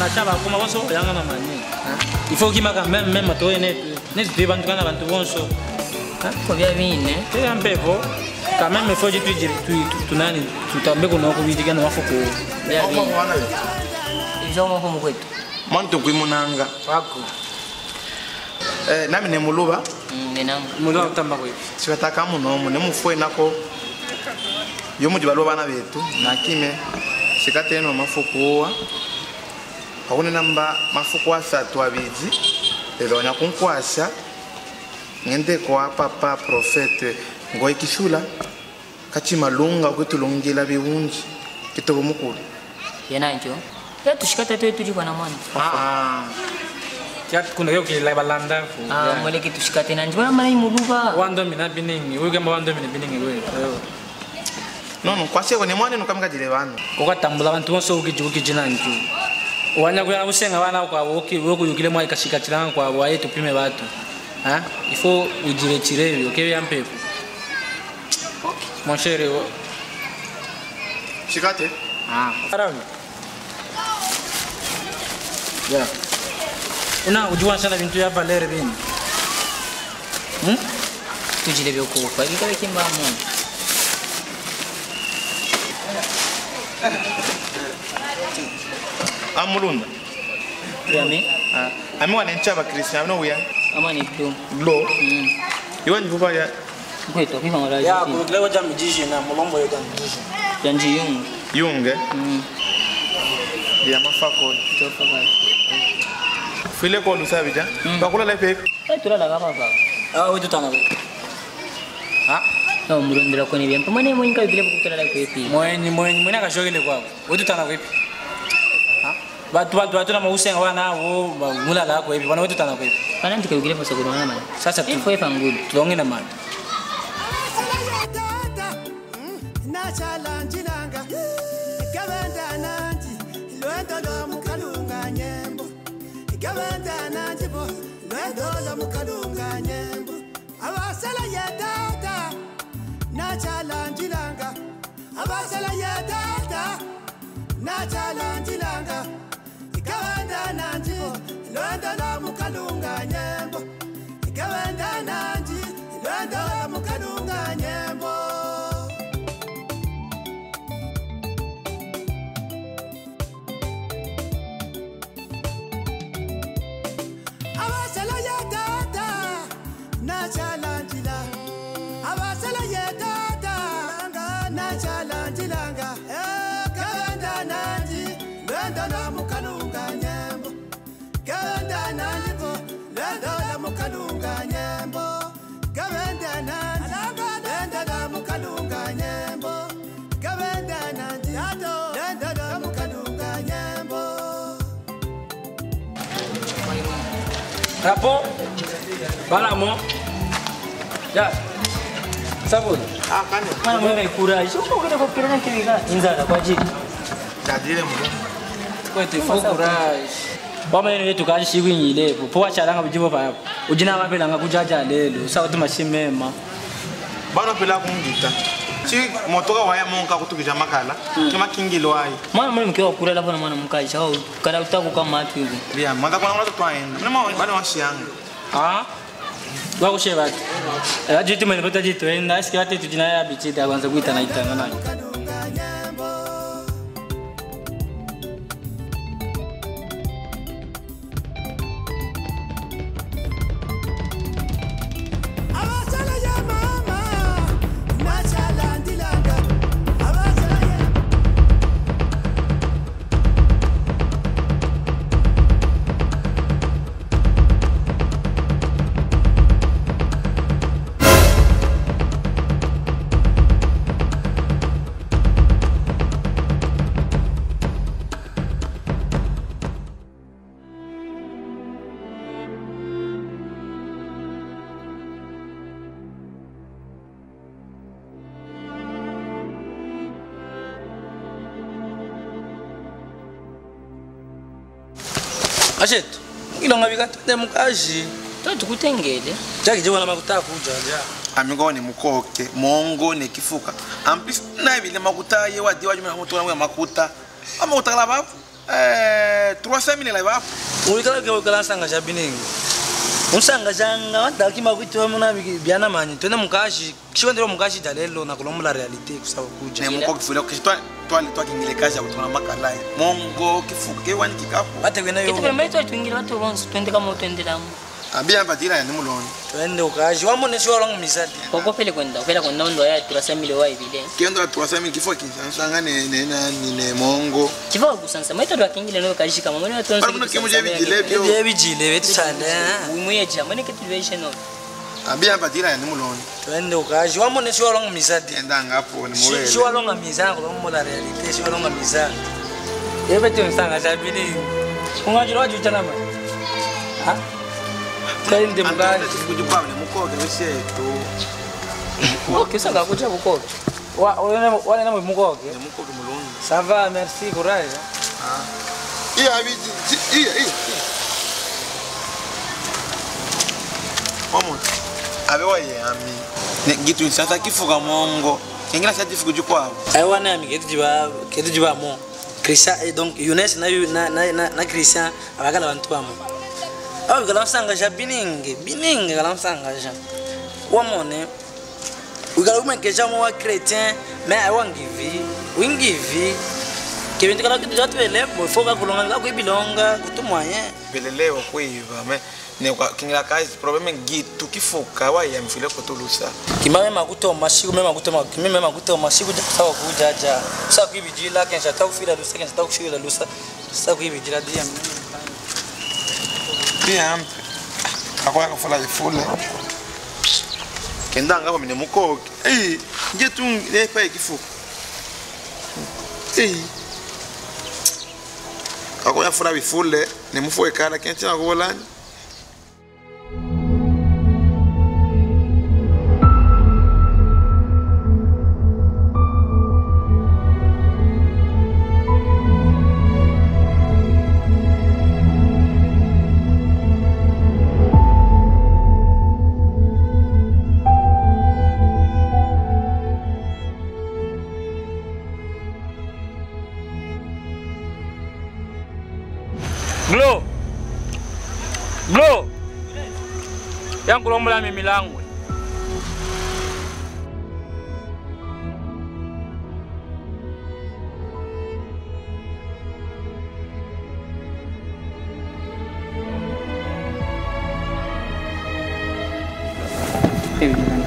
chaba kuma bonso yanga na mani. Il faut qu'il m'a quand même to ne tu vas ndikana bantu bonso. Ko bya bine. C'est un peu beau. Quand même il faut que tu nani tu tambe ko noko bidiga na mafuko. Bya bine. Izo mo ko mukwetu. Monto kwimunanga. Wako. Nami ne muluba. Nenanga. Muluba utamba ko. Sikataka muno ne mufwe nako. Yo mu dibalo bana betu nakime sikateno mafuko. Aune namba mafuko asatu abizi. Lero nyakunkwasha. Ngende kwa papa prophète ngoy kishula kachimalunga kwetulungila biwunji kitobo mukulu. Yena njo. Ya tushikata tu tuli bana mwana. Ya kuna yo ke la balanda. Mole ke tushikate na njibona mara imuluba. Wando mina biningi, uge mba wando mina biningi we. No kwase ko ne mwana nukamika dile bana. Okatambula abantu bonso ukijuki jinanju. Wanya kwa usenga bana kwa woki woku yukile mwa ikashikatiranga kwa wae tupime watu. Il faut retirer, ok, un peu. Mon cher, Chikate? Ya. Una ujua sana bintu ya valere bini. Tujile byoko kwa bikabe kimba mu. Amulunda. Yami? Ami wana nchaba Christian no uya. Amani blo. Blo. Iwan buba ya. Kweto kifa ngala. Ya ko lewa jam jiji na mulombo yo jiji. Janji yung. Yunge. Ya mafako. Tofa bali. File ko lusabi ja. Bakula la pe. Tula la baba. Wetu tana we. No murundira ko ni bien. Pamane mo inka bile bukutala la pepi. Mwenye kashogele kwako. Wetu tana we. Batu na mausenga wana wo mulala ko hivi. Wana wetu tana we. Kana ndike bile pasa kurwana mali. Sasa tu foi fangulu. Tuonge na mali. Rapo, balamo, ya, sabun. Kane. Mana mwenye kura, iso kukira kukira na kiriga. Inzara kwa jiki. Jadile mu. Kwete fukura. Bama yene tukaje shigwinyile, po wacharanga bujibo pa. Ujina mapela ngakujaja lelo, sawa tu mashimema. Bana pela kungita. Chi motoka waya monka kutukija makala. Kama kingilo ai. Mana mwenye mkiwa kura la bana mwana mkaji, sawa kada utaku kama atu hivi. Bia, manda kwa mwana twaenda. Mama bana washianga. Wako sheba. Ajitu mwenye pota jitu enda sikia watu tujina ya bichita kwanza kuita na itanga nani. Ashetu, ngilonga bikatende mukaji. Tatu kutengele. Jaki je wana makuta kuja ja. Amigo ni mukoke, mongo ne kifuka. Amplis na bile makuta ye wadi wajuma moto na makuta. Ama utakala babu. 300 000 là. Ulikala ke ukala sanga jabiningi. Unsanga janga wadaki makuto muna biana manye. Twende mukashi. Kisho ndiro mukashi dalelo na kulomula realite kusaba kuja. Ne muko kifula toi kingile kazi akutona makala. Mongo kifuke wani kikapo. Ate kwena yo. Kitu kama tuingira watu bonso twende kama twendela. Ambia badira ya nimuloni. Twende ukashi. Wamone sio longo misadi. Koko pele kwenda ndo ya 300 000 wa vile. Kendo 300 000 kifo kinsanga ne mongo. Kiva kusansa maito ndo kingile no kashi kama mwana watu. Bado kuna kimuje bijilebyo. Bijile wetu sana. Umweja mwana kitu no. Ambia badira ya nimuloni. Twende ukashi. Wamone sio longo misadi. Enda ngapo ni muwele. Sio longo misadi kulomula realite sio longo misadi. Ebe tunsanga jabini. Ungajiro wajuta nama. Ha? Kainde mugani kujukwa ne mukoke weseto. Okay, ça va coûter beaucoup. Wale na mukoke. Ne mukoke muloni. Ça va, merci, courage. Ah. Iya abiji. Iya. Vamos. Abe waye ami. Ne gitu sasa kifuka mongo. Kengina sasa tifu kujukwa. Ai wana ami ketu jiba mo. Christian donc Younes na Christian abakala bantu bamo. Ah, galamsanga ja biningi galamsanga ja. Wamone. Ugalume keja mo wa chrétien, mais I want give. Kebintu kala kitu jatu ele, mo foka kulonga ko ibilonga kutumwanye. Belelewa kuiva, mais ne kwa kinga kazi problème gitu kifuka wa ya mfile kutulusa. Kimame makuto masiku meme makuto masiku sawa kujaja. Sasa kuibijila kenza taufila lusa kenza taufila lusa. Sasa kuibijila dia. Pia akwaka kufala ifule. Kenda ngapa mine mukoke. Ngetu lepa ikifu. Akwaka fula ifule ne mufoe kala kencha ngolani. Bro. Yangu lombola mimi langu.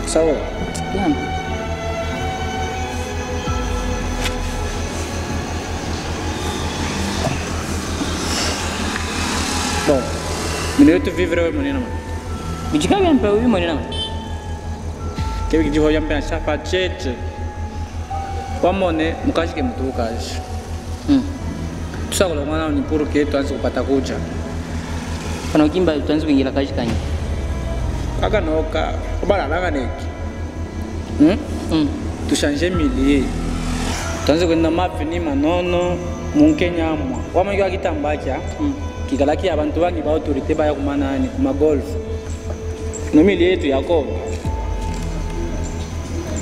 Sawa. Bom, minuto vivre o menino mano. Me diga bem para o menino mano. Que eu digo já pensa facete. Wamone mukashi ke mtu kashi. Tusakolo mwana ni puro ke tuanze kupata kuja. Kana ukimba tuanze kuingira kashi kanye. Aka noka obala langa neki. Tushanje milie. Tuanze kwenda mapini manono munkenyamwa. Wamwe kitambacha. Kikalaki abantu bangi ba autorité baya kumanani kuma golf. Nomili yetu yako.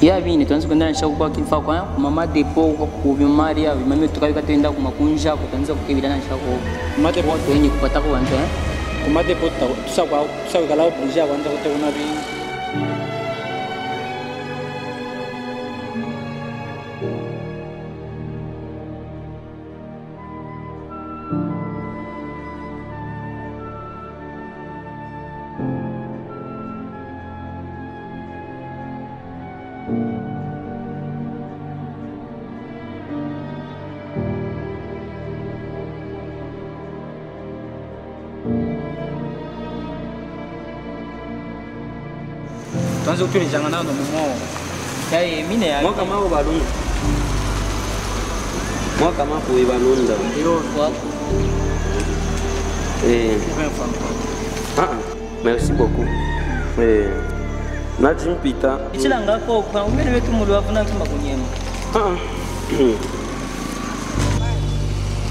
Ya bini tuanze kwenda nshakwa kifa kwa mama depo kwa Maria mama tukabika tenda kumakunja kutanza kukibila nshako. Mate po wenye kupata kwa wanda. Kuma depo tusakwa kala oblige kwanza kuteuna bi. Tuanze kutulijanga nao mumo. Ya mine ya. Mwaka mao balunda. Mwaka mao balunda. Yo wako. Merci beaucoup. Najimpita. Ichila ngako kwa umene wetu mulu wafuna kuma kunyema.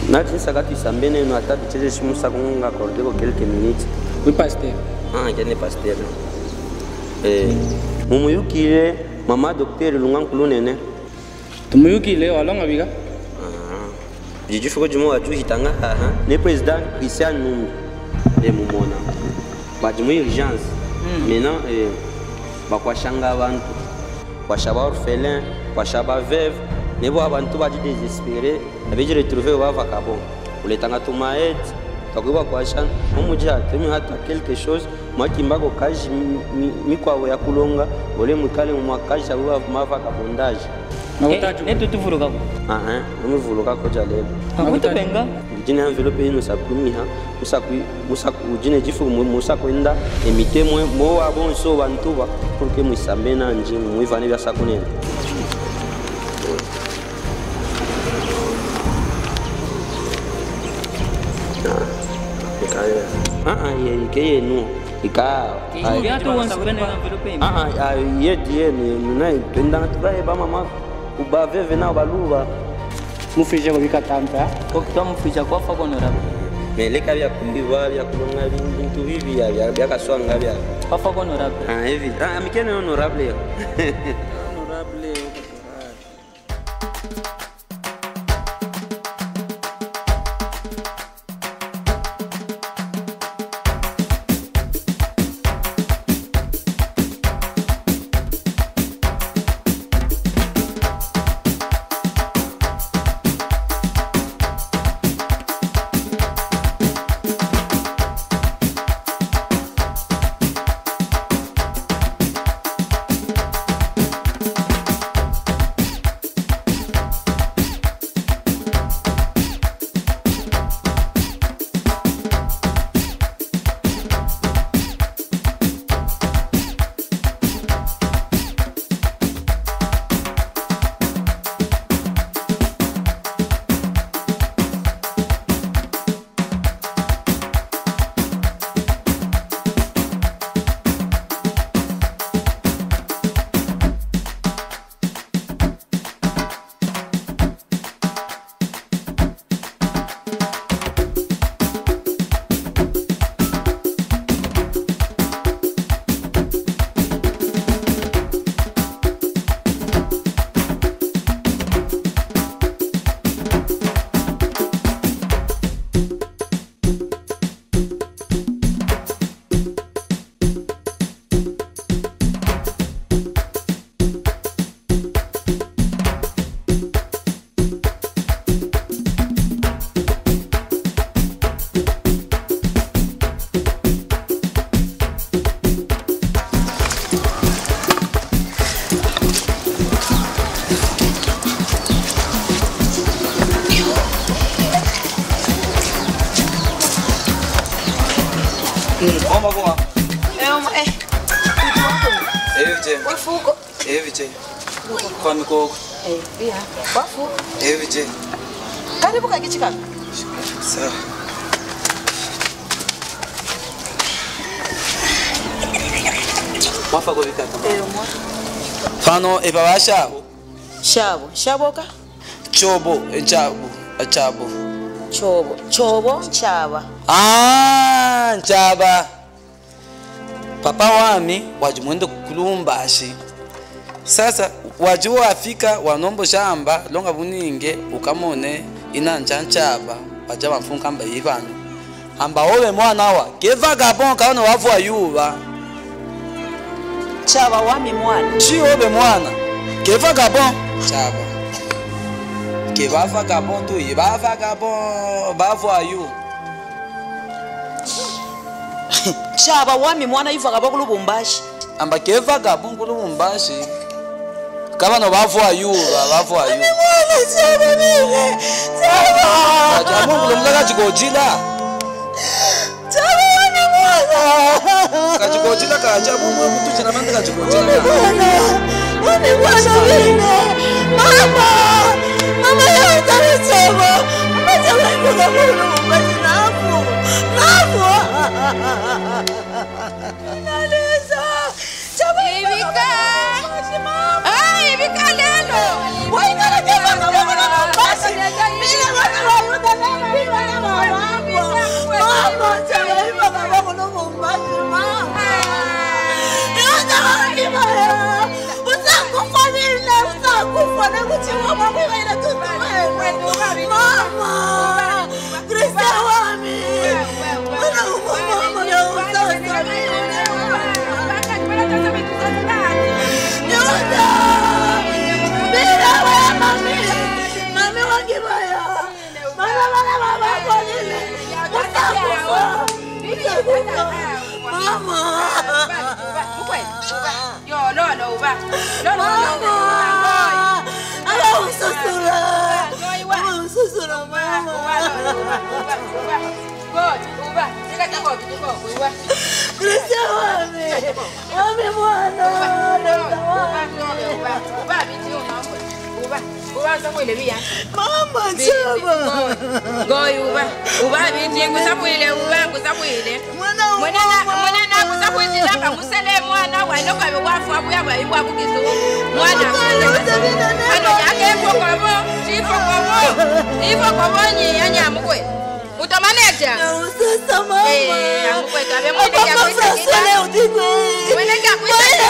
Najisakati sambene no atabi cheje shimusa kunga kordeko quelques minutes. Oui pasteur. Kene pasteur. Mumuyukile mama docteur lungankulu nene. Tumuyukile walonga biga. Jiji fuko jumo watu hitanga ne président Christian Numbi et Mumona. Ba jumo urgence. Maintenant ba kwa shanga abantu. Kwa shaba orphelin, kwa shaba veuve, ne bo abantu ba désespéré, avec retrouver wa vakabon. Pour les tanga tuma aide, takuba kwa shan, momuja temi hata quelque chose, moi kimbako kaji mi kwa ya kulonga, ole mukale mu kaji wa mavaka bondage. Neto tu vuruga ko. Não vuruga ko jalelo. Akuto benga. Jine envelope ino sakumi musaku jine jifu musaku enda emite mo abon so bantuba porque muisambena nje muivane bya sakunene. Ye no. Ika. Ya tu wan spend envelope. Ye na pendanga tubaye ba mama uba veve na baluba. Mufija ko bikatampa. Ko mufija kwa fa honorable. Mais les cas ya kuliva ya kulonga bintu bibi ya kaswanga bya. Kwa fa honorable. Évident. Mikene honorable. Honorable. Kwa mikoko. Iya. Wafu. Vije. Karibu kakichika. Sawa. Wafa kwa vikata. Mwa. Fano eba shabo. Shaboka. Chobo, chabo. Chobo, chaba. Chaba. Papa wami wajimwende kulumbashi. Sasa wajuwa afika wanombo shamba longa buninge ukamone inanja nchaba wajaba mfunka mba yivano amba obe mwana wa keva gabon kaona wafu ayuba chaba wami mwana chi obe mwana keva gabon chaba keva fa gabon tu iba fa gabon bafu ayu chaba wami mwana ifa gabon kulubumbashi amba keva gabon kulubumbashi kama no bafu ayuba chaba mile chaba ajamu kulumla kachigojila chaba wami mwana kachigojila kajabu mwe mtu chana manda kachigojila wami mwana mile mama ya utari chaba mama chaba ifa gabon kulubumbashi nafu naleza chaba ibika ibika lelo wainara keva gabon kulubumbashi mile mwana wa utari mile mama chaba ifa gabon kulubumbashi mama usakufana kuti wamwe vaira tutuwewe Mama, Christian wami. Mami wangibaya. Mama. Yo, no, uba. No. Mama, chama. Go, uba, binti, kusabwile, kusabwile. Mwana kusabwile lapa musele mwana wailoka wafu abuya baibwa kukizu. Mwana ano yake pokobo, ifokobo ni anyamukwe. Utomaneja. Sasa mama. Amukwe kabe mwende ya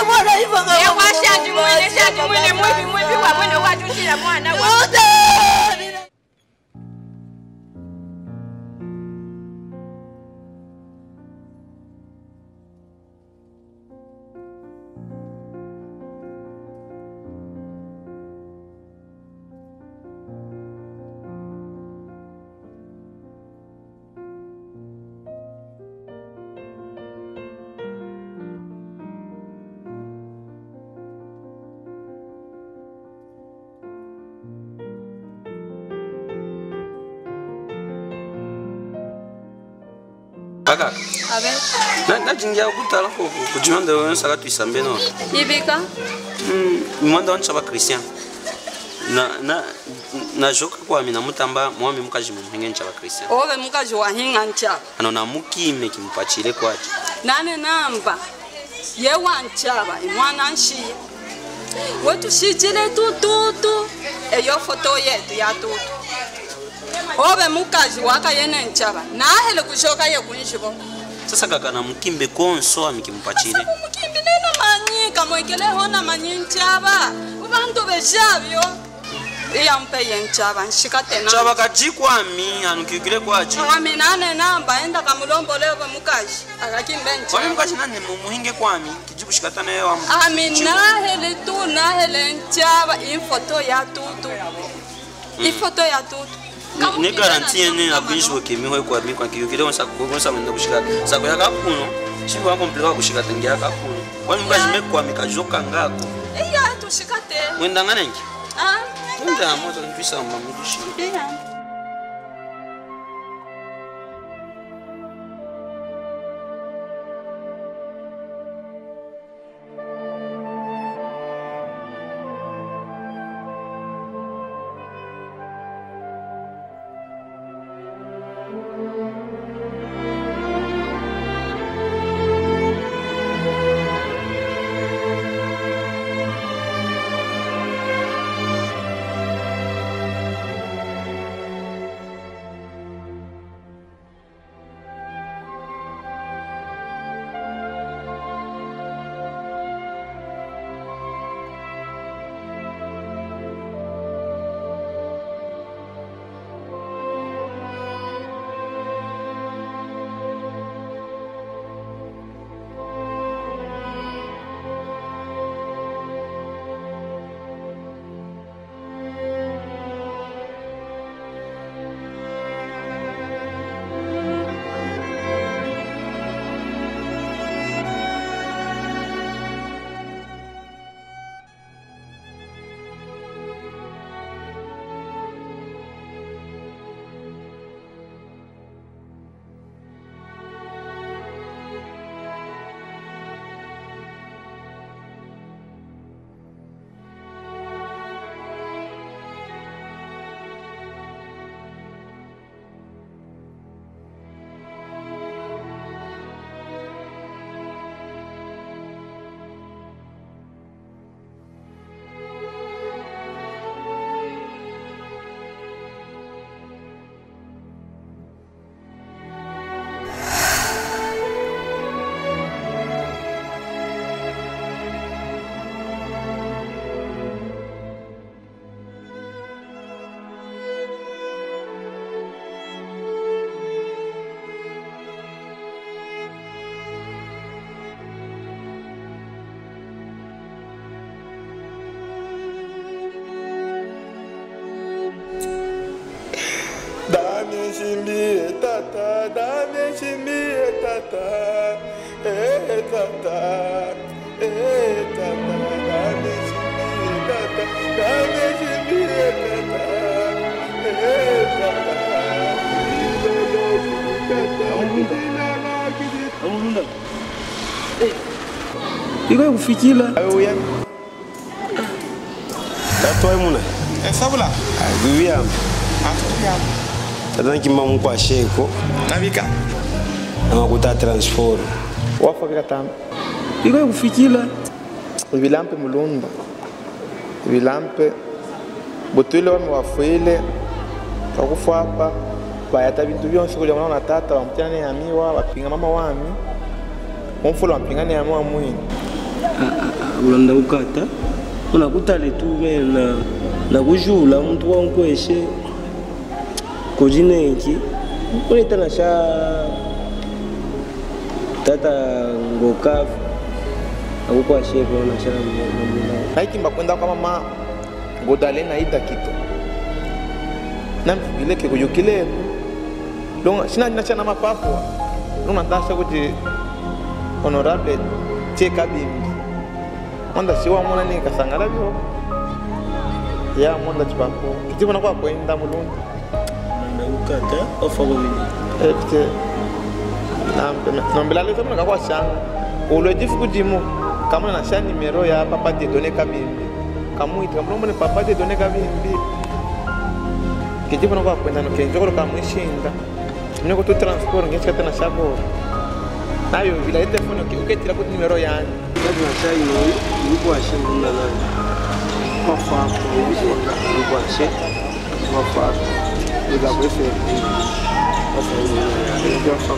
mwana hivyo kama. Ya washandi mwene mwivi wa mwene wajunjira mwana wa. Kaka. Abe. Na jingia ukutala ko kujimanda wonsa katuisambe no. Ibika. Mwanda wanchaba Christian. Na joka kwa mina mutamba mwami mukaji muhinge nchaba Christian. Owe mukaji wa hinga nchaba. Ano na mukime kimpachile kwaje. Nane namba. Ye wanchaba imwana NSHIYE. Wetu shijile tututu. Eyo foto yetu ya tutu. Obe mukaji waka yene nchaba. Na hele kushoka ye kunishibo. Sasa kaka na mukimbe konso amikimpachile. Mukimbe nena manyika mwekele hona manyinchaba. Ubantu beshavyo. Iya mpe yenchaba nshikate na. Chaba kajikwa mi anukikile kwaje. Ami nane namba enda kamulombo leo mukaji. Akakimbe nchaba. Wami mukaji nane muhinge kwami kijibu shikata na yewa. Ami nahele tu nahele nchaba ifoto ya tutu. Ifoto ya tutu. Ne garantie ne akunjwe kemi ho kwa mi kwa kiyukile onsa kugonsa mwenda kushikata. Sako yaka kuno. Chibu wako mpika kushikata ngia ka kuno. Wami mukaji mekwa mikajoka ngako. Iya tushikate. Wenda nganengi. Ah. Wenda moto ntuisa mamudishi. Iya. chimbie tata, dame chimbie tata. Tata, dame chimbie tata, dame chimbie tata. Iko kufikila. Ayo Tatoi muna. sabula. Viviam. Tata kimamu kwa sheko. Navika. Amakuta transfer. Wafa vikatamba. Iko kufikila. Vilampe mulunda. Vilampe botule wa mwafuile. Takufa hapa. Bayata bintu byonse kuja mwana na tata wamtiane yamiwa wapinga mama wami. Mfulo wampingane yamiwa mwini. Ulanda ukata. Unakutale tu na kujula mtu wankweshe kujineki uleta na sha tata ngokafu akukwa shepo na sha na Naikimba kwenda kwa mama godale na ida kito nam ile ke kujukile longa sina na mapapo longa ndasha kuti honorable cheka bimbi onda siwa mwana ni kasangala byo ya mwanda chipapo kitibu na kwa kwenda mulundu na ukata ofa bobini ete nambela leo mna kwa shanga ulo jifu kujimu kama na shani numero ya papa de donner kabimbi kama ita kama papa de donner kabimbi kitibu na kwa kwenda no kenjo ko kama ishinda mnyoko tu transport ngechika tena shako nayo bila telefone uketira ku numero yani na sha ino yuko ashinda na wafa yuko ashinda wafa ega kwefe wafa yuko wafa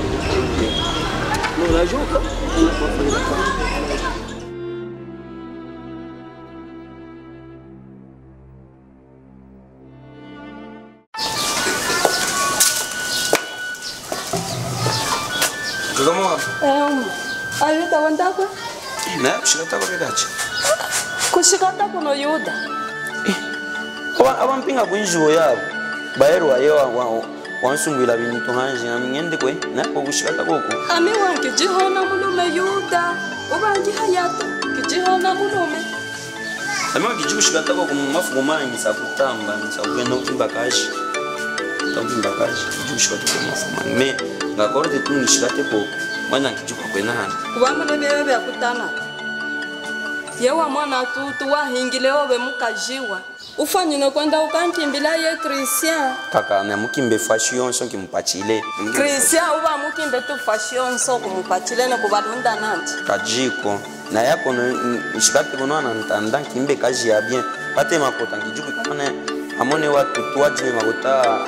no la joka wafa yuko Ayuda wandakwe? Ne, kushikata kwa vidachi. Kushikata kuno yuda. Abampinga kunjuo yabo. Baero ayo wansungwila bintu hanje ngende kwe na kushikata koko. Ami wange jihona mulume yuda. Ubangi hayato kijihona mulume. Ami wange kushikata koko mafugo mangi sakutamba sakugenda ukimbakashi. Tabimbakashi kushikata kwa mafugo mangi. Me ngakorde tu nishikate koko. Mwana kijuka kwenana. Kubamule bebe byakutana. Yewa mwana tutu wahingile obe mukajiwa. Ufanyino kwenda ukankimbila ye Christian. Kaka na mukimbe fashion so kimpachile. Christian uba mukimbe tu fashion so kumupachile no kubalunda nanti. Kajiko na yako nishikate kono na ntanda kimbe kaji ya bien. Pate makota kijuka kama amone watu tuwaje makota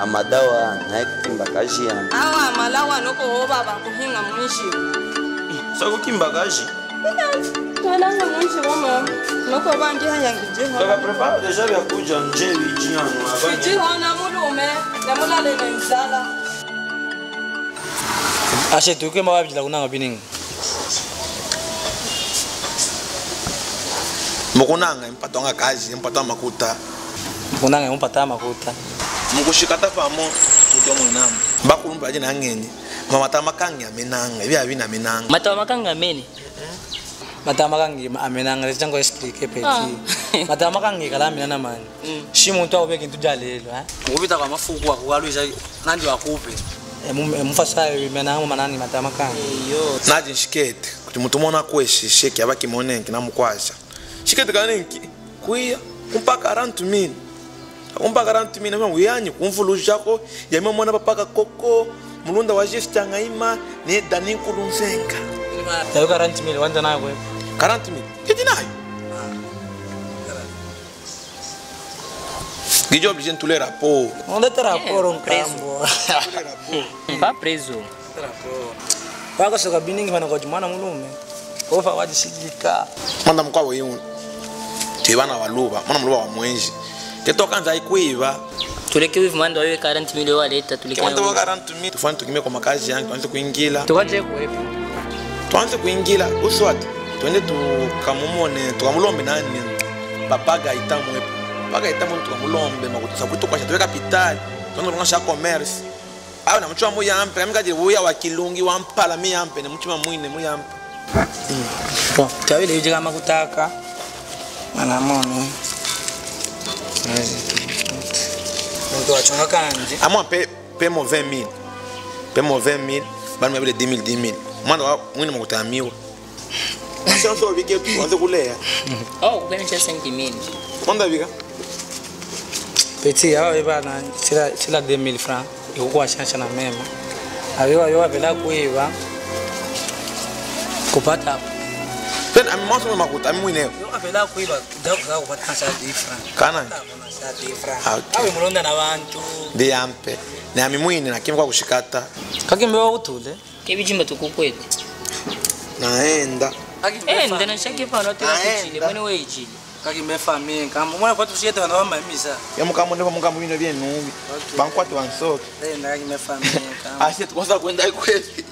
amadawa na kimba kaji ya. Awa malawa noko hoba bakuhinga mwishi. So kimba kaji. Tolanga mwishi wama noko bangi hayangijiho. Kaka prepare deja vya kuja nje vijiano abanye. Kijihona mulume na mulale na nzala. Ashe tuke mawabijila kunanga biningi. Mukunanga impatonga kazi impatama makuta. Kunanga umpata makuta. Mukushikata famo tuto mwenamo. Bakulumba aje na ngenye. Mama tamakangi amenanga ibi abina amenanga. Matamakanga ameni. Matamakangi amenanga lechango explique petit. Matamakangi kala mina mani. Shi muntu awubeka into jalelo ngubita kwa mafuku akukalwisa nandi wakupe. Mufasa menanga manani matamakangi. Yo. Naji nshikete kuti muntu mona kweshi sheki abaki monenki namukwasha. Shikete kanenki kuya mpaka 40,000. Mpaka 40,000 na uyanyi kumfulu jako yamemona papaka koko mulunda wa gestanga ima ne dani kulunzenga. Tayo 40,000 wanja nayo kwe. 40,000. Kiti nayo. Gijo obligé de tous les rapports. On est rapport on cambo. Pas preso. Wako soka biningi bana kwa jumana mulume. Ofa waji shigika. Manda mkwa wewe. Tibana waluba, mwana mluba wa mwenji. Ketoka nza ikuiva. Tuleke wivu mando wewe 40 milioni waleta tuleke. Kwanza wa 40,000 tufanye tukime kwa makazi yangu tuanze kuingia. Tukaje kuepo. Tuanze kuingia uswati. Twende tukamumone tukamulombe nani papaga itamu wepo. Paga itamu tukamulombe makutusa kutoka kwa capital. Tuanze kuanza commerce. awe na mchuma muyampe amikaje buya wa kilungi wampala miyampe ne mchuma mwine muyampe bon tawile yuje kama kutaka mana mono ndo wachonga kanje amwa pe mo 20000 pe mo 20000 bani mabele 10000 mwana wa mwine mkutamiwa sasa so bige tu anze kulea oh kubenisha 5000 manda biga petit awe bana sila 2000 francs ikuwa shansha na mema abiwa yo apela kuiba kupata then amimoso makuta amwine yo apela kuiba ndakuza kupata shansha 10 francs kana awe mulonda na bantu ndi yampe na amimwine na kimwa kushikata kakimbe wa utule kebijimba tukukwetu naenda ndana shake pa no tele mwene weji kakimbe famille kama mwana kwa tusiete wana wa mamisa ya mukamu ndipo mukamu bino bye nubi bankwati wansoke kakimbe famille kama ashe tukosa kwenda ikwezi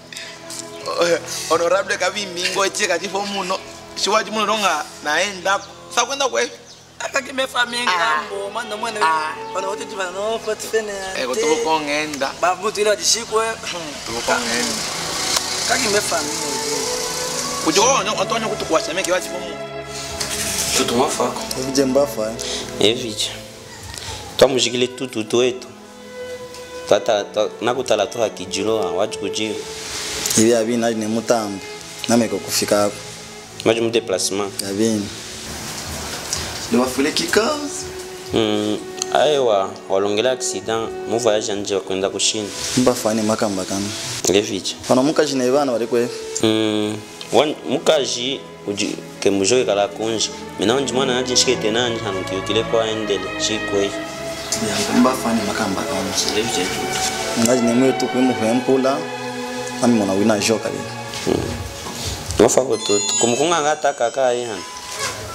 honorable kabimingo echeka tifo muno shiwaji muno ronga naenda sa kwenda kwe kakimbe famille kambo manda mwana wana wote tivana no fatfene kutuko kongenda babu tilo dishikwe tuko kongenda kakimbe famille kujonyo Antonio kutukwasha meke wachi muno tutu mafako Evije mbafa evije twamujikile tutu wetu tata nakutala to hakijilo waji kujiro ibi abina ni mutambo nameko kufika hapo maji mu déplacement abini ndio wafule kikazi aiwa walongela accident mu voyage nje kwenda kushini mbafa ni makamba kana evije pana mukaji na ibana bari kwe mukaji uji ke mujoke kala kunja mina onji mwana naji shikete nanje hanu kiyukile kwa endele chikwe ya mbafa ni makamba kana evije ngaji ni mwetu kwimu hempula ami mona wina joka bi mafako toto kumukunga ngata kaka ihan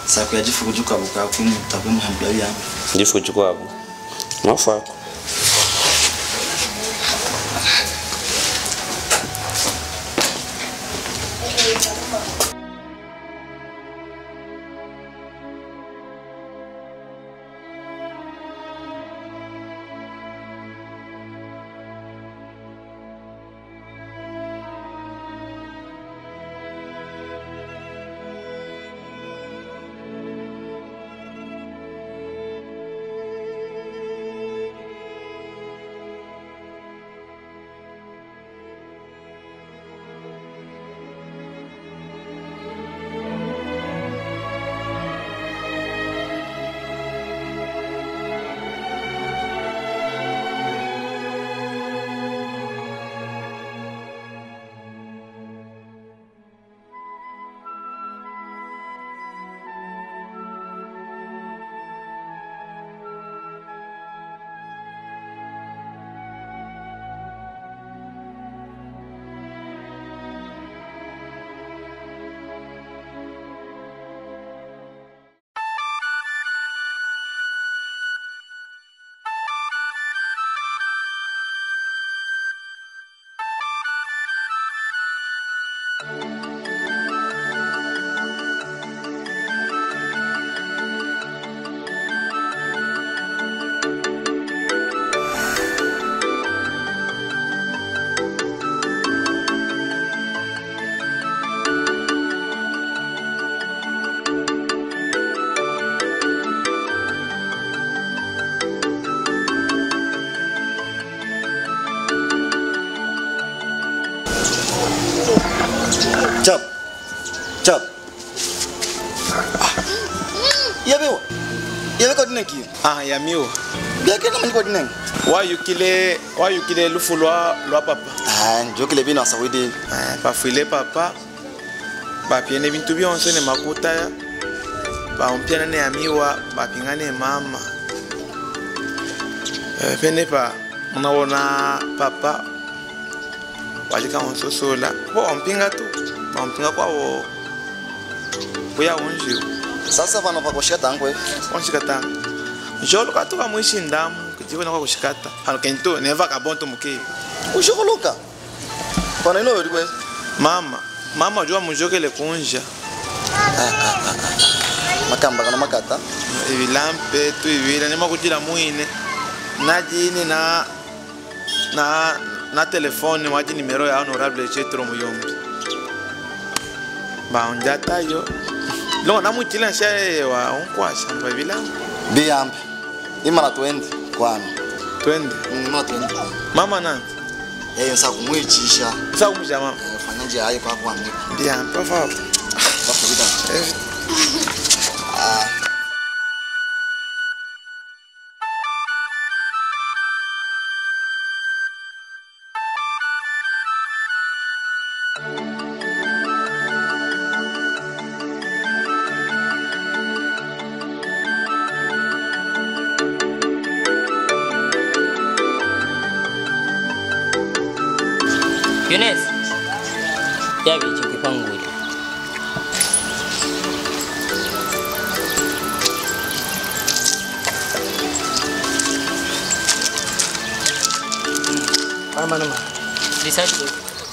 saku ya jifu kujuka buka kwimu tabimu hempula ya jifu chukwa hapo mafako Chap. Yabe ko dineki. ya miwa Bia ke na ko dineng. wayukile lufu lwa papa Njokile bino asawidi. bafile papa bapiene bintu byonse ne makuta ya baumpiana ne amiwa bapingane mama pene pa unawona papa walika onsosola bo ompinga tu ompinga kwawo kuya unjiu Sasa vana pa kushikata ngwe. onshikata jolo katuka mwishi ndamu kujibona kwa kushikata hano kento neva kabonto muke Ushikoluka. Pana ino weri kwe. mama jua mujokele kunja Makamba kana makata. ibilampe tu ibira nema kujira muine najini na na telefone waji numero ya honorable Chetro Muyombi. Ba onjata yo. Lo na mutila shaye wa onkwasha mbabila. Biambe. Imana 20 kwano. 20. No 20. Mama nani? Sakumwijisha. Sakumwisha mama. Fanya nje hayo kwa kwani. Bien, por favor. Younes, ya bichi kipanguli.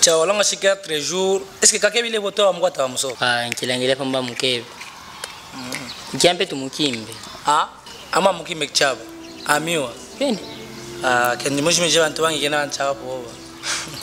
Ciao, longa shika 3 jours. Est-ce que quelqu'un vile voto amkwata wa mso? Nkilangile pamba mukebe. Nkiampe tumukimbe. Ama mukimbe chaba. Amiwa. Pende. Kendi mushimije bantu bangi kena nchaba poba.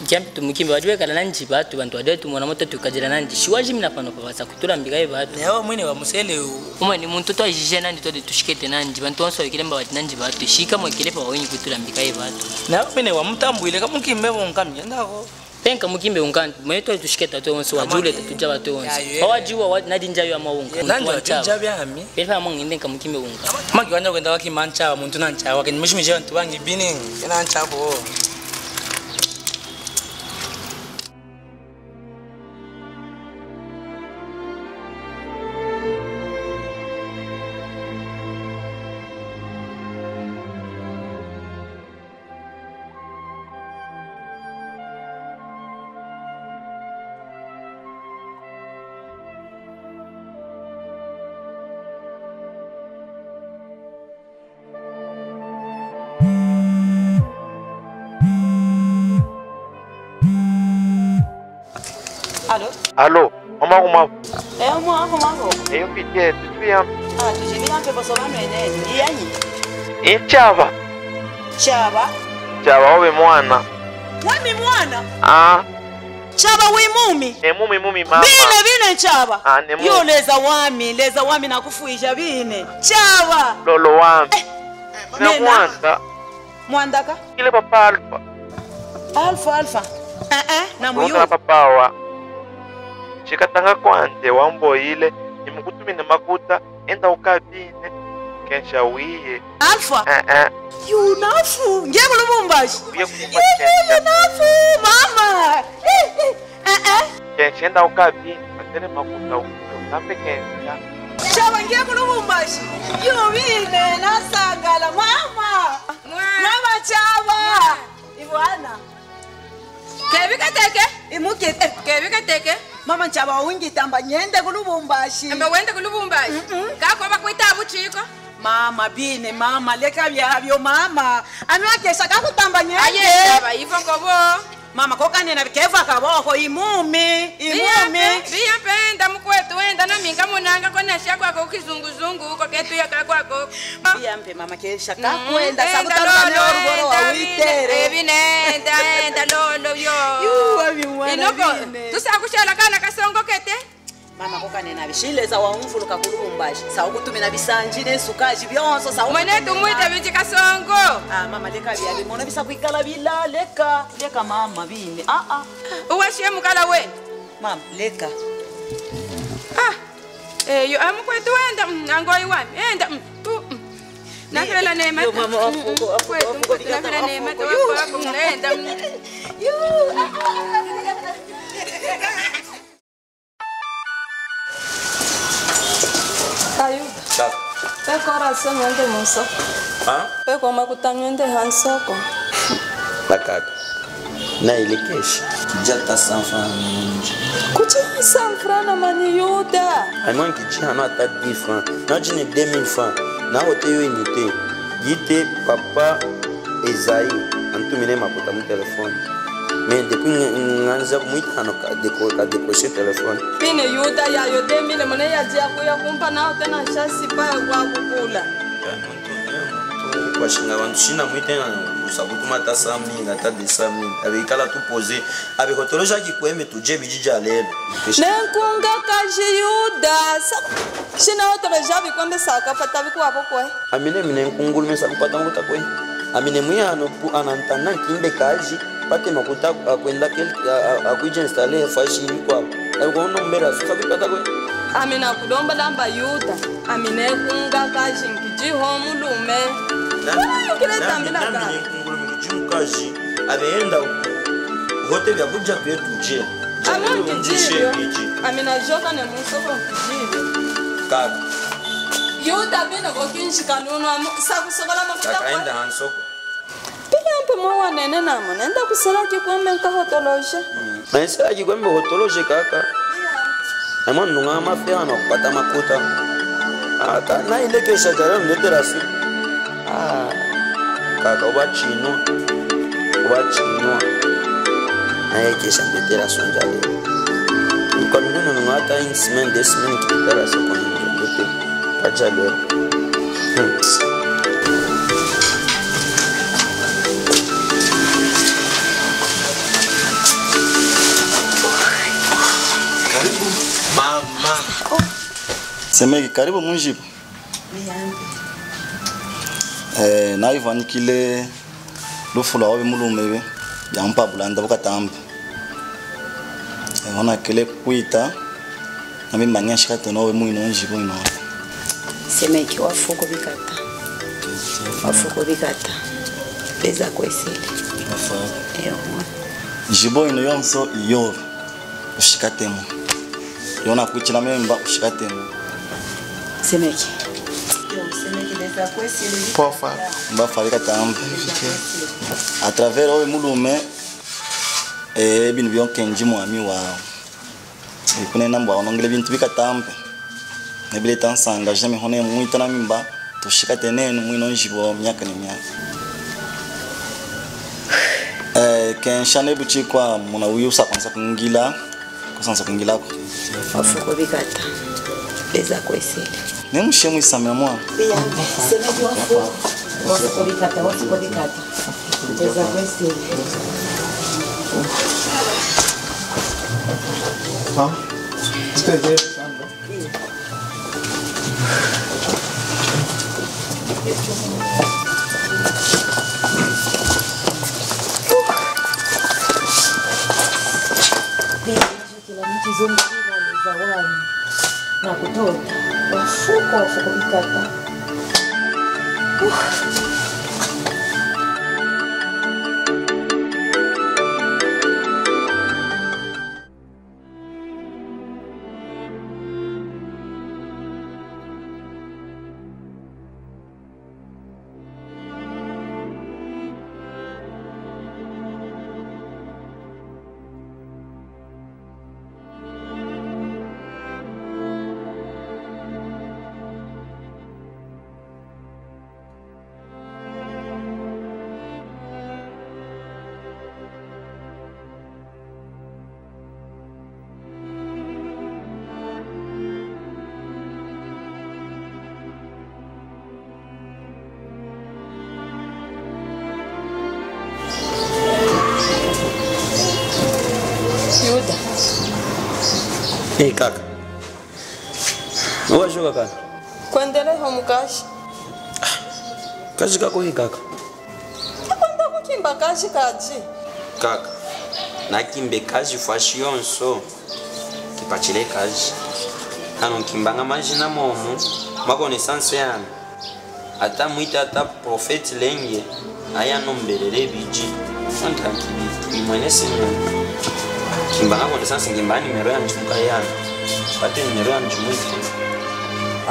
Nkiampe tumukimbe wajwe kala nanji batu bantu wadwe tumona moto tukajira nanji. Shiwaji mina pano pa basa kutura mbigaye batu. Ne hawa mwini wa musele u. Umwe ni muntu to ajije nandi to de tushikete nanji. Bantu onso ikilemba wati nanji batu. Shika mwe kilepa wenyi kutura mbigaye batu. Ne hawa mwini wa mtambuile kama mukimbe bonkamye ndako. Penka mukimbe unkantu mweto tushiketa to onso wajule tutuja batu onso. Hawajiwa wati nadinja yo amawunga. Nanji wajja byami. Pepa mungi ndenka mukimbe unka. Maki wanja kwenda wakimancha muntu nancha wake mushimije bantu bangi bining kena nchabo. Allô, mama kuma. Moi, comment? Eu pedi, tu viens. Tu j'ai mis un peu pour ça, mais yani. E chava. Chaba? Chava owe mwana. Wami mwana? Chaba we mumi. Mumi mama. Bine chaba. Ne mumi. Yo leza wami nakufuisha bine. Chaba. Lolo wami. Na mwanda. Mwanda ka? Ile papa Alpha. Na muyo. Mwanda papa wa. Chikatanga kwande wambo ile. Nimukutumine makuta. Enda ukabine. NSHIYE. Alpha. Yunafu. Ngeke lubumbashi. Yunafu mama. Enda ukabine. Atene makuta ukambe kenja. Chaba ngeke lubumbashi. Yubine nasangala mama. Mama chaba. Ibwana. Kebika teke? Imukete. Kebika teke? Mama chaba ungitamba nyende kulubumbashi. Embe wende kulubumbashi. Kako bakwita buchiko? Mama bine mama leka byabyo mama. Anwakesha kakutamba nyende. Aye chaba ivo ngobo. Mama kokanena bikeva kaboko imumi. Biya penda mkwetu wenda na minga munanga kona shakwa kwa kizunguzungu uko ketu ya kwako. Biya mpe mama kesha kakwenda sakutamba ne oruboro wa witere. Enda lolo yo. Abi mwana. Inoko tusakushela kana kasongo kete. Mama kokanena bishileza wa umfuluka kulumbashi. Sawukutumina bisanjine sukaji byonso sawu. Mwene tumuita bichi kasongo. Mama leka byali mona bisa kwikala bila leka mama bine. Uwashiye mukala we. Mama leka. Yo amukwetu wenda angoi wami. Enda. Nafela nema. Yo mama afuko nafela nema to wako enda. Ayuda. Peko oração nyende monso. Peko makuta nyende hansoko. Bakaka. Na ile kesho. Kijata sanfrancs. Kuchi sanfrana mani Yuda. Aimon kijia no ata 10 francs. Na jine 2000 francs. Na hote yo unité. Yite papa Esaïe. Antumine makuta mu telefone. Mais depuis nganza muita no ka décrocher téléphone. Pine Yuda ya yo 2000 mone ya dia kuya kumpa na tena shasi pa kwa kukula. Washinga wantu shina muita sa kutumata 100,000 ata 200,000 abikala tupoze abikotoloja kikweme tuje bijija lelo nenkunga kajiyuda shina otoloja bikwembe saka pata bikwapo kwe amine mine nkungulu mesa mpata makuta kwe amine muyano pu anantana kimbe kaji pate makuta kwenda akuije installe fashi kwa alikono mbera sika bipata kwe amina kudomba lamba yuda amine kunga kaji nkiji homulume nami nkungulu mkijimukaji abeenda hote vya kuja kwetu je amina joka ne musoko nkijiri kaka yuda bina kokinshi kanunu sakusokola makuta kakaenda hansoko piyampe mwa nene namo nenda kusala kikwembe nkahotoloje naisala kikwembe hotoloje kaka emo nunga mafia na kupata makuta aka na ile kesha jara ndetera si kaka ubachinwa na kesha ndetera sonjale kwa nunu nunga hata insmen desmen kitara soko ndete kajale Mama. Semeki karibu munjibu. Na ivanikile lufula wabe mulumewe ya mpa bulanda bukatambe. Ona kele kuita na mimi manyasha kata nawe muino njibu ino. Semeki wafuko bikata. Wafuko bikata. Peza kwesile. Wafuko. Njibu ino yonso iyo ushikatemo. Yona kuichila memba ushikatemo. Semeki desa kwesile. Pofa. Mba farika tambe. A travers owe mulume binu byonke njimo ami wao. Ikune namba onongele bintu bikatambe. Nebile tansanga jamais hone muita na mimba tushikate nenu mwino njibo myaka ni myaka. Kenshane buchi kwa muna uyusa kwanza kungila kusanza kungila ko. Wafuko bikata. Beza kwesile. Nemushemu isamya mwa. Biyambe semeki wafuko. Wafuko bikata. Beza kwesile. Na kutota wafuko bikata. Yuda. Hey kaka. Unajua kaka? Kwendele homukashi. Kazi kako hii kaka. Kwenda kukimba kashi kaji. Kaka. Na kimbe kazi fashion so. Kipachile kazi. Ano kimbanga majina momu. Makone sanse yana. Ata muita ata profeti lenge. Aya nombelele biji. Anta kibi. Mwene sinyo. Kimbanga kone sanse ngimbani nimero ya mchumuka yana. Pate nimero ya mchumuka.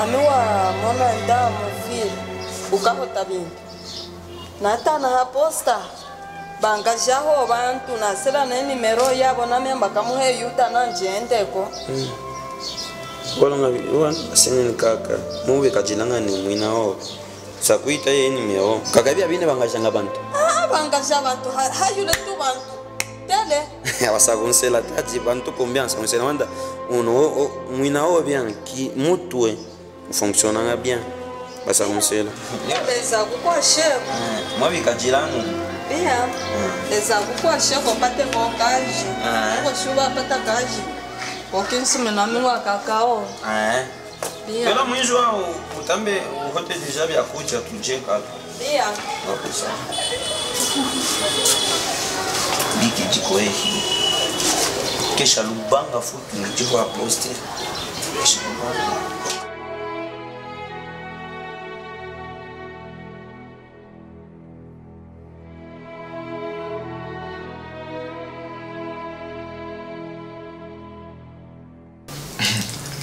Anuwa mwana nda muvili. Ukahota bintu. Natana haposta. Banga jaho bantu na sela na nimero yabo na memba kamuhe yuta na njiendeko. Wala asenye kaka. Muwe kajilanga ni mwina ho. Sakuita ye nimero. Kaka bia bine bangajanga bantu. Bangaja bantu hayule tu bantu. Tele. Abasakunsela tati bantu confiance kunsela wanda uno mwina ho bien ki mutwe fonctionnanga bien basakunsela. Pesa kwa chef. Mwabi kajilanga Pia. Exato, kwa sheko pate monkaji. Kwa shuba pata kaji. Wakinsume na mimi kakao. Pia. Pela mwisho wao utambe uhote deja vya kucha tujeka. Pia. Okay sawa. Biki jiko hii. Kesha lubanga futu njiko wa poster. Kesha lubanga.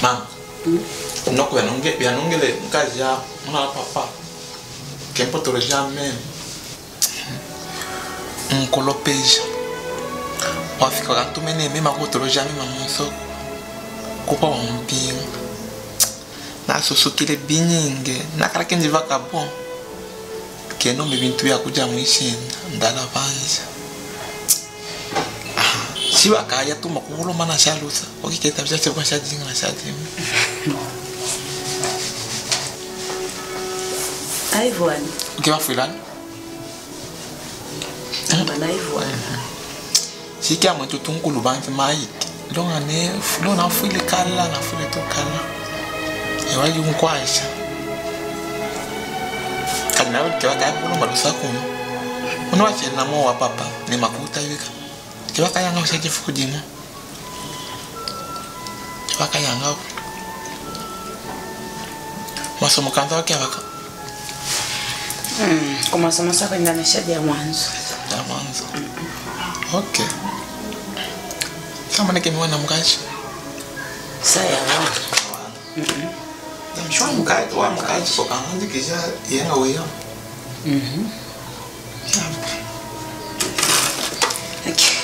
Mama, noko yanongele mkazi ya mwana papa. Kempo toro jamais. Nkolopeja. Wafika kantumene mema ko toro jamais mamonso. Kupa wampinga. Na susukile binyinge, nakala kenji vakabon. Keno mbintu ya kuja mwishinda ndala banza. Si wakaya tu makulo mana shalusa. Okiketa bya kwa shadinga na shadinga. Aivuani. Ukiwa fulani? Bana aivuani. Sikia mtu tunkulu banzi maiki. Longa ne flona fuile kala na fuile to kala. Ewaji unkwasha. Kana ukiwa kaya kulo balusa kuno. Unawache na mo wa papa ni makuta yika. Kiwa kaya ngao shaje fukujima. Kiwa kaya ngao. Masomo kanza wakia waka. Kwa masomo sako ndani shadi ya mwanzo. Ya mwanzo. Okay. Kama nike mwana mkaji. Saya wana. Mshwa mkaji wa mkaji kwa kanzi kisha yenga weyo. Okay.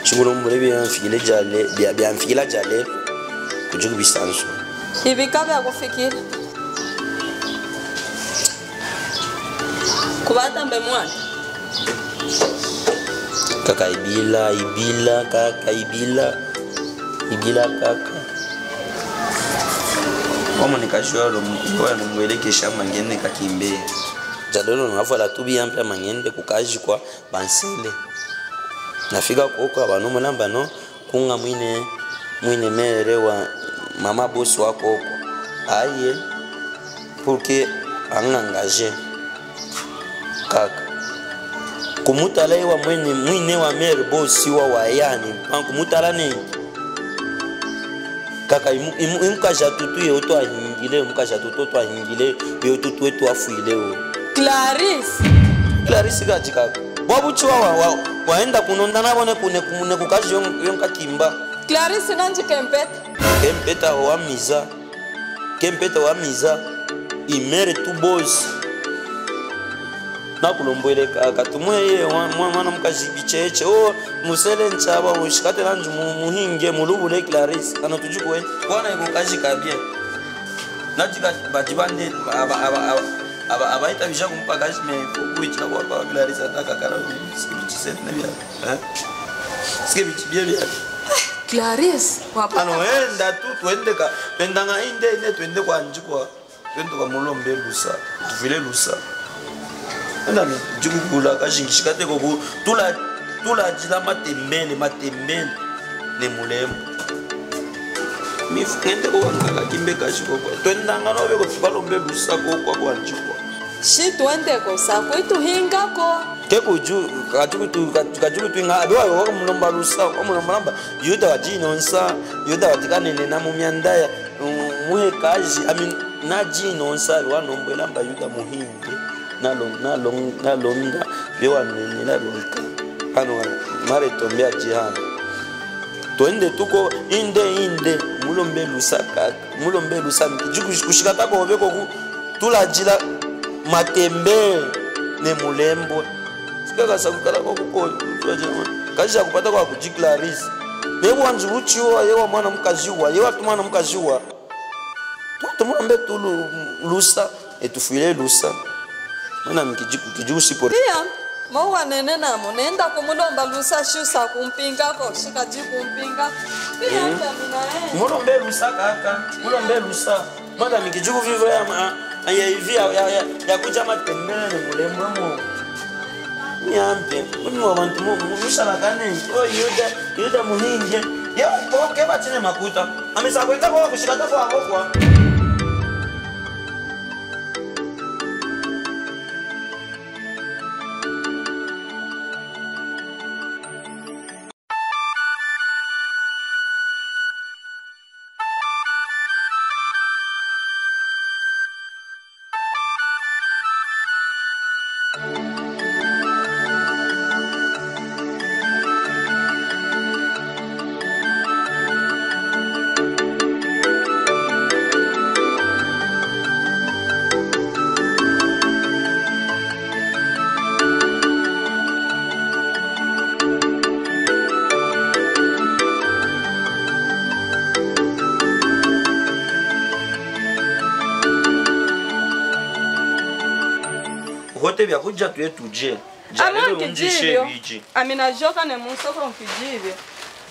Chunguro mbure biamfikile jale biamfikila jale kujuku bisanso. Ibikabe akufikira. Kubata mbe mwana. Kaka ibila kaka ibila kaka. Omo nikashoro mwana mwelekesha mangende kakimbe. Jadolo ngavala tubi yampa mangende kukaji kwa bansele. Nafika koko abantu mulamba no kunga mwine mere wa mama boss wako koko aye porque angangaje kaka kumutala wa mwine wa mere boss wa wayani kumutala ne kaka imkaja tutu ye to ahingile mkaja tutu to ahingile ye tutu wetu afuile o Clarisse gaji kaka wabuchwa waenda kunondana bone kune kukaji yonka kimba. Clarisse nanji kempeta wa miza imere tu boss na kulombwele kaka tumwe mwana mkaji bicheche musele nchaba ushikate nanju muhinge mulubule Clarisse kana tujukwe bwana ikukaji kabie najika bajibande abaita bisha kumpakaji me kuichina kwa Clarisse ataka kana sikibichisene na bia sikibicibia Clarisse wapa enda tu twende ka pendanga inde twende kwa njikwa twende kwa mulombe lusa tuvile lusa enda ni jukula kashingishikate ko tula jila matembele ne mulembo mi fukende ko ngaka kimbe kashiko twendanga no beko tukalombe lusa ko kwa njikwa shi twende ko sako ituhinga ko kekuju kajuku tu nga abiwa yo mulomba lusa ko mulomba yuda wajinonsa yuda watikanene na mumyandaya muhe kaji najinonsa lwanombwela mba yuda muhinge nalonda bewanenela lolika ano mare tombea jihana twende tuko inde mulombe lusa kaka mulombe lusa kushikata ko beko tulajila matembe ne mulembo sikaka sakukala ko kuko kaji kupata kwa kuji Clarisse bebo anzu uchiwa yewa mwana mkaziwa yewa tumana mkaziwa tout le monde tout lusa et tu filer lusa na mkiju sipo pia maua nene namo nenda kumulomba lusa shusa kumpinga ko shikaji kumpinga pia anda mina mulombe lusa kaka mulombe lusa mada mkiju vivre ya hivi ya kuja matembele mulemmo nyampe mwa bantu musala kane yuda muhinje ya boke batine makuta amisa kwenda kwa kushikata kwa kwa Hote vya kuja tuye tuje. Amo kijivyo. Amina joka ne musoko nkijivyo.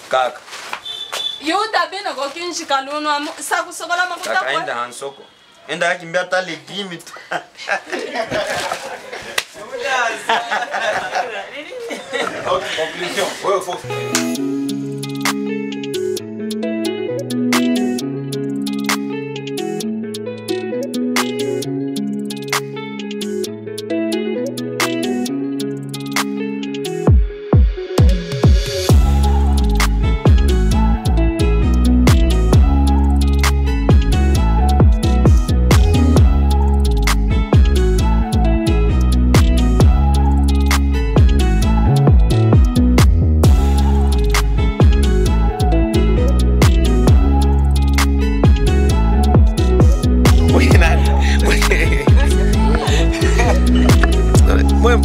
Kaka. Yuda bino go kinshika luno sakusokola makuta kwa. Kaka enda hansoko. Enda akimbia hata legimi tu. Ok, conclusion. Ouais, faut. Moi,